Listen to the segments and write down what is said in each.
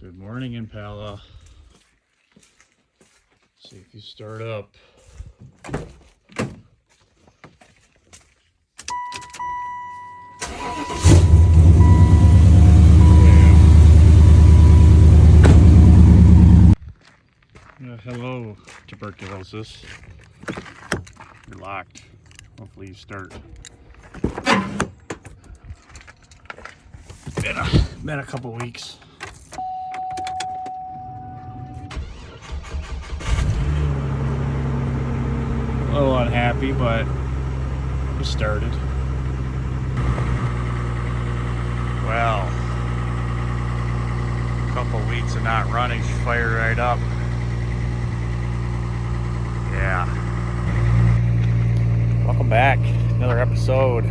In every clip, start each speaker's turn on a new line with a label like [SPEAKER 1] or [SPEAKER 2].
[SPEAKER 1] Good morning, Impala. See if you start up. Hello, tuberculosis. You're locked. Hopefully you start. Been a couple weeks. A little unhappy, but we started. Well, a couple weeks of not running, she fired right up. Yeah. Welcome back. Another episode.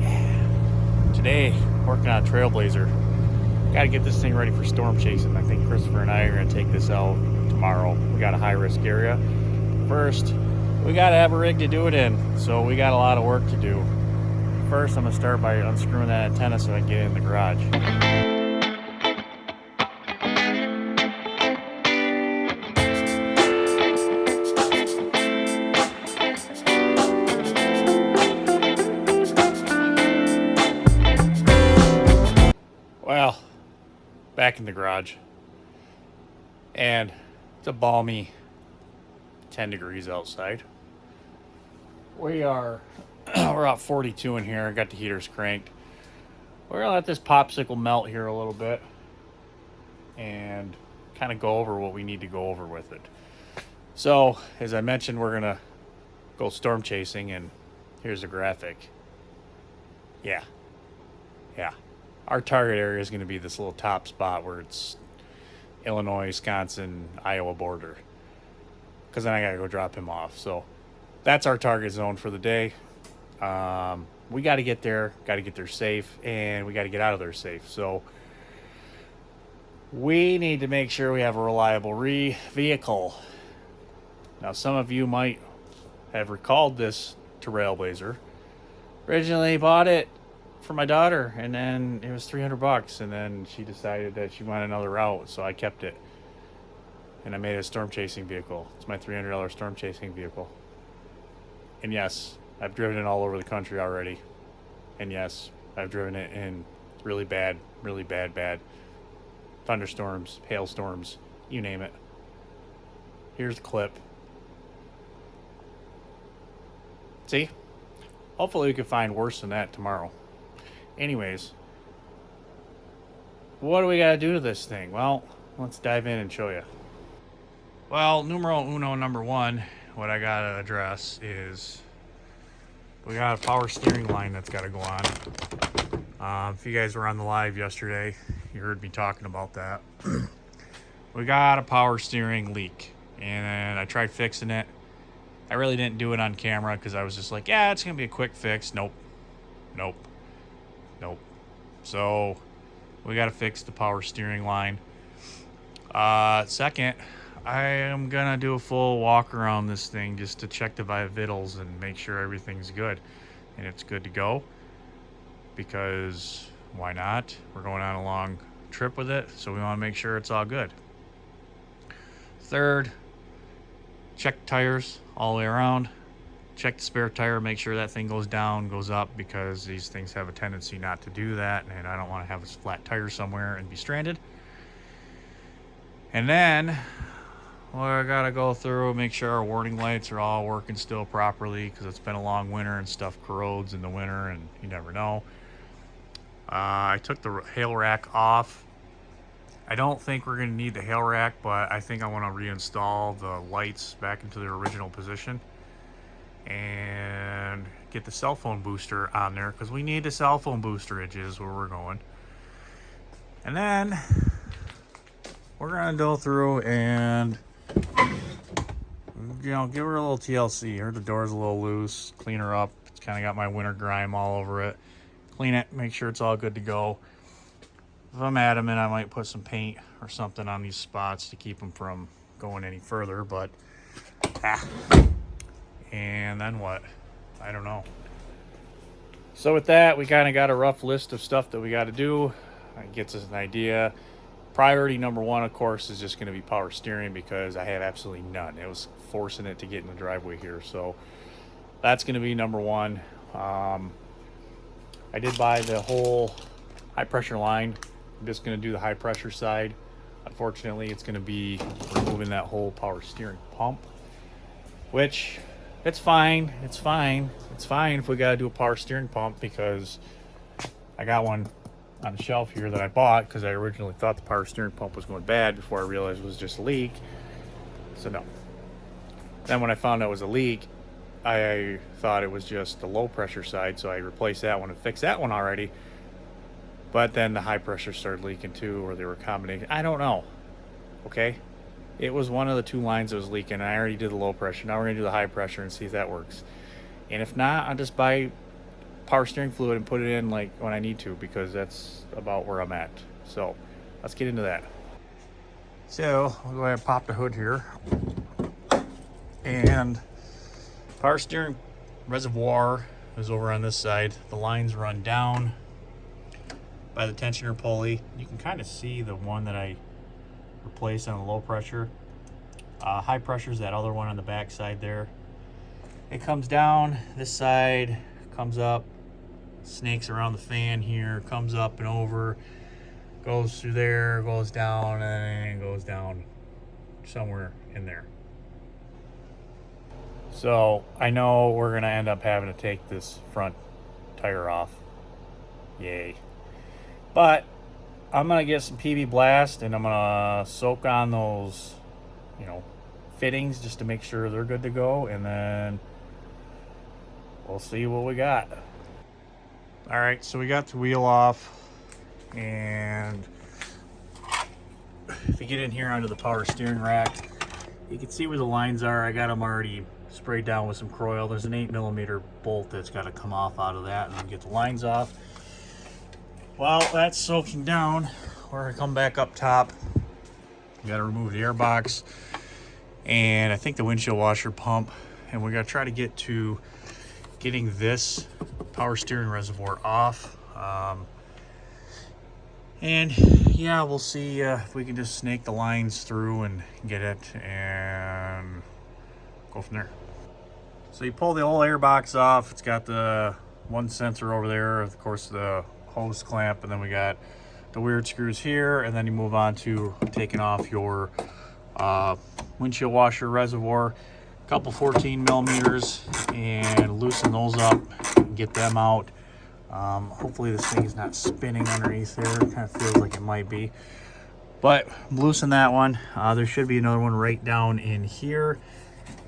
[SPEAKER 1] Yeah. Today, working on Trailblazer. Got to get this thing ready for storm chasing. I think Christopher and I are going to take this out tomorrow. We got a high risk area. First, we got to have a rig to do it in, so we got a lot of work to do. First, I'm going to start by unscrewing that antenna so I can get it in the garage. Well, back in the garage, and it's a balmy 10 degrees outside. We're about 42 in here. Got the heaters cranked. We're gonna let this popsicle melt here a little bit and kind of go over what we need to go over with it. So, as I mentioned, we're gonna go storm chasing, and here's a graphic. Yeah. Our target area is going to be this little top spot where it's Illinois, Wisconsin, Iowa border. Because then I got to go drop him off. So that's our target zone for the day. We got to get there safe, and we got to get out of there safe. So we need to make sure we have a reliable vehicle. Now, some of you might have recalled this Trailblazer. Originally bought it for my daughter, and then it was $300, and then she decided that she wanted another route, so I kept it, and I made it a storm chasing vehicle. It's my $300 storm chasing vehicle. And yes, I've driven it all over the country already. And yes, I've driven it in really bad thunderstorms, hailstorms, you name it. Here's the clip. See? Hopefully we can find worse than that tomorrow. Anyways, what do we got to do to this thing? Well, let's dive in and show you. Well, number one, what I got to address is we got a power steering line that's got to go on. If you guys were on the live yesterday, you heard me talking about that. We got a power steering leak, and I tried fixing it. I really didn't do it on camera because I was just like, yeah, it's going to be a quick fix. Nope. So we got to fix the power steering line. Second, I am going to do a full walk around this thing just to check the vitals and make sure everything's good and it's good to go, because why not? We're going on a long trip with it, so we want to make sure it's all good. Third, check tires all the way around. Check the spare tire, make sure that thing goes down, goes up, because these things have a tendency not to do that, and I don't want to have a flat tire somewhere and be stranded. And then I gotta go through, make sure our warning lights are all working still properly, because it's been a long winter and stuff corrodes in the winter, and you never know. I took the hail rack off. I don't think we're going to need the hail rack, but I think I want to reinstall the lights back into their original position and get the cell phone booster on there, because we need the cell phone boosterage is where we're going. And then we're going to go through and, give her a little TLC. Her, the door's a little loose. Clean her up. It's kind of got my winter grime all over it. Clean it, make sure it's all good to go. If I'm adamant, I might put some paint or something on these spots to keep them from going any further, but and then what? I don't know. So with that, we kind of got a rough list of stuff that we got to do. It gets us an idea. Priority number one, of course, is just going to be power steering because I have absolutely none. It was forcing it to get in the driveway here. So that's going to be number one. I did buy the whole high pressure line. I'm just going to do the high pressure side. Unfortunately, it's going to be removing that whole power steering pump, which it's fine. It's fine if we got to do a power steering pump, because I got one on the shelf here that I bought because I originally thought the power steering pump was going bad before I realized it was just a leak. So no. Then when I found out it was a leak, I thought it was just the low pressure side, so I replaced that one and fixed that one already. But then the high pressure started leaking too, or they were combinating. I don't know. Okay? It was one of the two lines that was leaking. I already did the low pressure. Now we're going to do the high pressure and see if that works. And if not, I'll just buy power steering fluid and put it in like when I need to, because that's about where I'm at. So let's get into that. So we'll go ahead and pop the hood here. And power steering reservoir is over on this side. The lines run down by the tensioner pulley. You can kind of see the one that I replaced on the low pressure. High pressure is that other one on the back side there. It comes down this side, comes up, snakes around the fan here, comes up and over, goes through there, goes down, and goes down somewhere in there. So I know we're gonna end up having to take this front tire off. Yay. But I'm gonna get some PB Blast and I'm gonna soak on those, fittings just to make sure they're good to go, and then we'll see what we got. All right, so we got the wheel off, and if you get in here under the power steering rack, you can see where the lines are. I got them already sprayed down with some Croil. There's an 8mm bolt that's got to come off out of that, and then get the lines off. While that's soaking down, we're gonna come back up top. We gotta remove the air box and I think the windshield washer pump, and we gotta try to get to getting this power steering reservoir off. And yeah, we'll see if we can just snake the lines through and get it and go from there. So you pull the old air box off. It's got the one sensor over there, of course the hose clamp, and then we got the weird screws here, and then you move on to taking off your windshield washer reservoir, a couple 14mm, and loosen those up and get them out. Hopefully this thing is not spinning underneath there. It kind of feels like it might be, but loosen that one. There should be another one right down in here,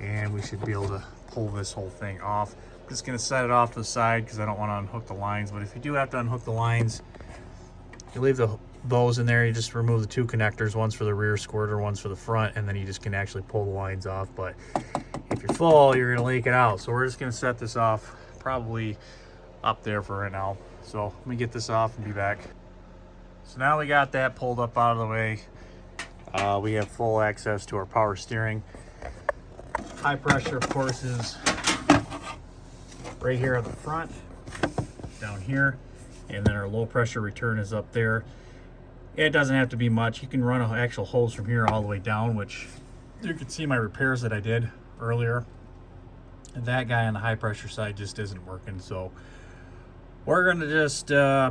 [SPEAKER 1] and we should be able to pull this whole thing off. I'm just going to set it off to the side because I don't want to unhook the lines, but if you do have to unhook the lines, you leave those in there. You just remove the two connectors, one's for the rear squirter, one's for the front, and then you just can actually pull the lines off. But if you're full, you're gonna leak it out. So we're just gonna set this off probably up there for right now. So let me get this off and be back. So now we got that pulled up out of the way. We have full access to our power steering. High pressure, of course, is right here at the front, down here. And then our low pressure return is up there. It doesn't have to be much. You can run an actual hose from here all the way down, which you can see my repairs that I did earlier. And that guy on the high pressure side just isn't working. So we're gonna just, I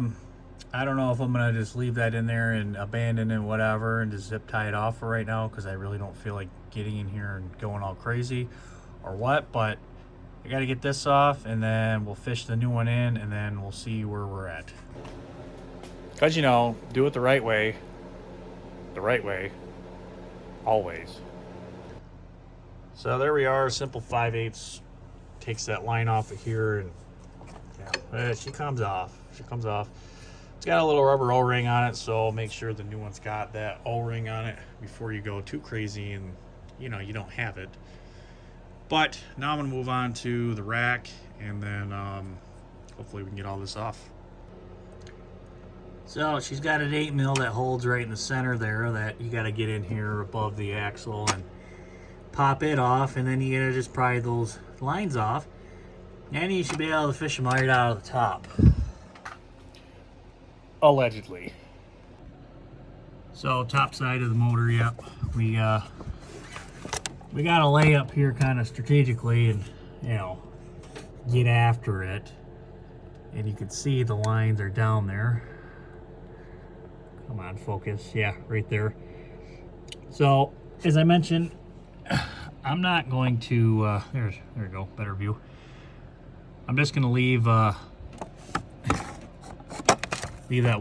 [SPEAKER 1] don't know if I'm gonna just leave that in there and abandon it, whatever, and just zip tie it off for right now, because I really don't feel like getting in here and going all crazy or what. But I got to get this off, and then we'll fish the new one in, and then we'll see where we're at. Because, do it the right way, always. So there we are, simple 5/8. Takes that line off of here, and yeah, she comes off. It's got a little rubber O-ring on it, so make sure the new one's got that O-ring on it before you go too crazy and, you don't have it. But now I'm going to move on to the rack, and then hopefully we can get all this off. So she's got an 8mm that holds right in the center there that you got to get in here above the axle and pop it off, and then you got to just pry those lines off, and you should be able to fish them right out of the top. Allegedly. So top side of the motor, yep. We got to lay up here kind of strategically and, you know, get after it. And you can see the lines are down there. Come on, focus. Yeah, right there. So, as I mentioned, I'm not going to, there we go, better view. I'm just going to leave that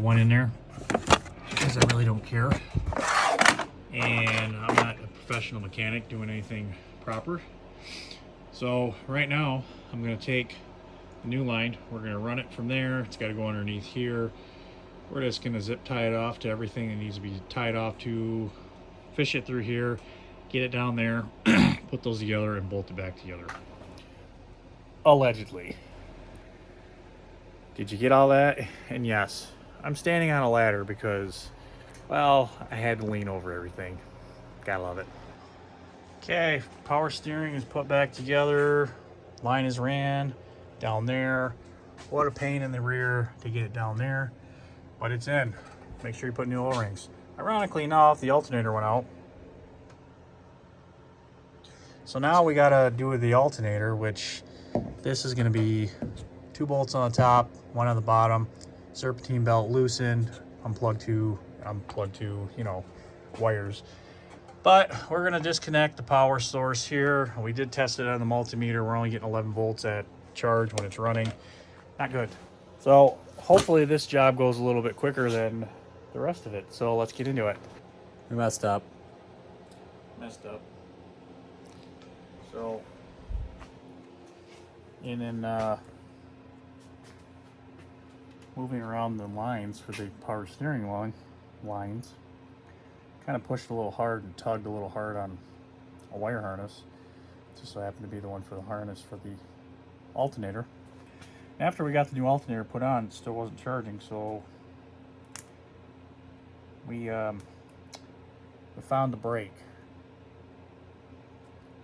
[SPEAKER 1] one in there because I really don't care. And I'm not a professional mechanic doing anything proper. So right now, I'm going to take the new line. We're going to run it from there. It's got to go underneath here. We're just going to zip tie it off to everything that needs to be tied off to, fish it through here, get it down there, put those together, and bolt it back together. Allegedly. Did you get all that? And yes, I'm standing on a ladder because, well, I had to lean over everything. Gotta love it. Okay, power steering is put back together. Line is ran down there. What a pain in the rear to get it down there. But it's in. Make sure you put new O-rings. Ironically enough, the alternator went out. So now we gotta do with the alternator, which this is gonna be 2 bolts on the top, 1 on the bottom, serpentine belt loosened, unplugged to, you know, wires. But we're gonna disconnect the power source here. We did test it on the multimeter. We're only getting 11 volts at charge when it's running. Not good. So hopefully this job goes a little bit quicker than the rest of it. So let's get into it. We messed up. So, and then moving around the lines for the power steering lines, kind of pushed a little hard and tugged a little hard on a wire harness. Just so happened to be the one for the harness for the alternator. After we got the new alternator put on, it still wasn't charging, so we found the brake.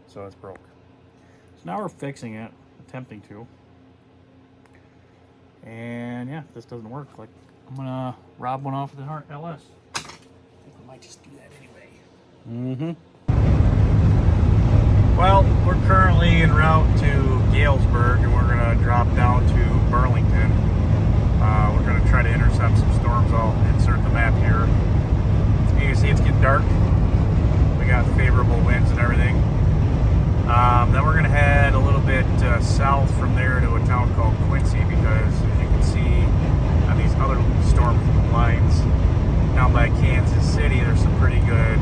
[SPEAKER 1] So it's broke. So now we're fixing it, attempting to. And yeah, this doesn't work. Like, I'm gonna rob one off of the LS. I think we might just do that anyway. Well, we're currently en route to Galesburg, and we're gonna drop down to Burlington. We're gonna try to intercept some storms. I'll insert the map here. You can see it's getting dark. We got favorable winds and everything. Then we're gonna head a little bit south from there to a town called Quincy, because as you can see on these other storm lines down by Kansas City, there's some pretty good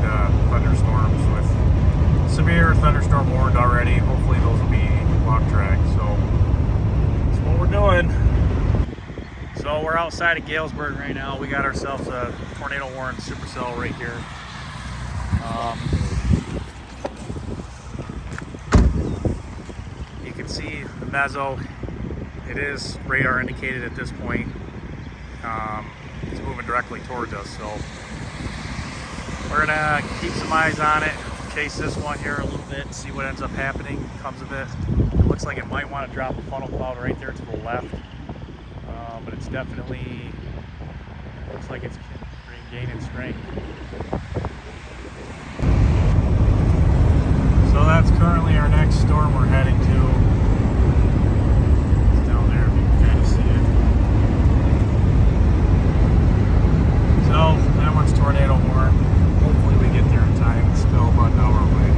[SPEAKER 1] thunderstorms with severe thunderstorm warned already. Hopefully those will be long track. So that's what we're doing. So we're outside of Galesburg right now. We got ourselves a tornado warned supercell right here. You can see the mezzo. It is radar indicated at this point. It's moving directly towards us, so we're gonna keep some eyes on it, chase this one here a little bit, see what ends up happening, comes of it. It looks like it might want to drop a funnel cloud right there to the left, but it's definitely, looks like it's gaining strength. So that's currently our next storm we're heading to. It's down there if you can kind of see it. So that one's tornado warned. Hopefully we get there in time. It's still about an hour away.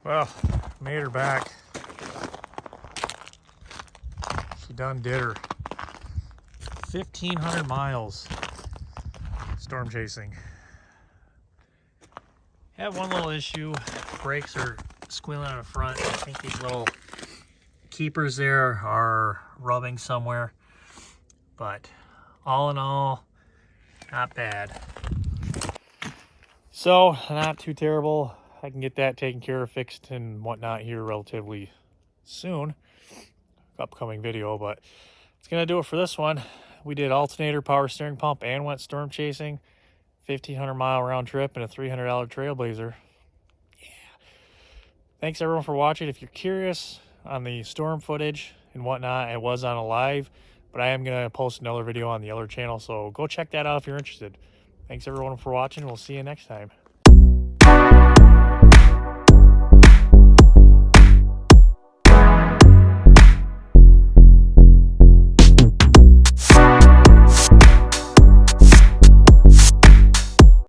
[SPEAKER 1] Well, made her back. She done did her. 1,500 miles storm chasing. Have one little issue. Brakes are squealing on the front. I think these little keepers there are rubbing somewhere. But all in all, not bad. So, not too terrible. I can get that taken care of, fixed and whatnot here relatively soon. Upcoming video, but it's gonna do it for this one. We did alternator, power steering pump, and went storm chasing. 1,500-mile round trip and a $300 Trailblazer. Yeah. Thanks everyone for watching. If you're curious on the storm footage and whatnot, it was on a live, but I am gonna post another video on the other channel, so go check that out if you're interested. Thanks everyone for watching. We'll see you next time.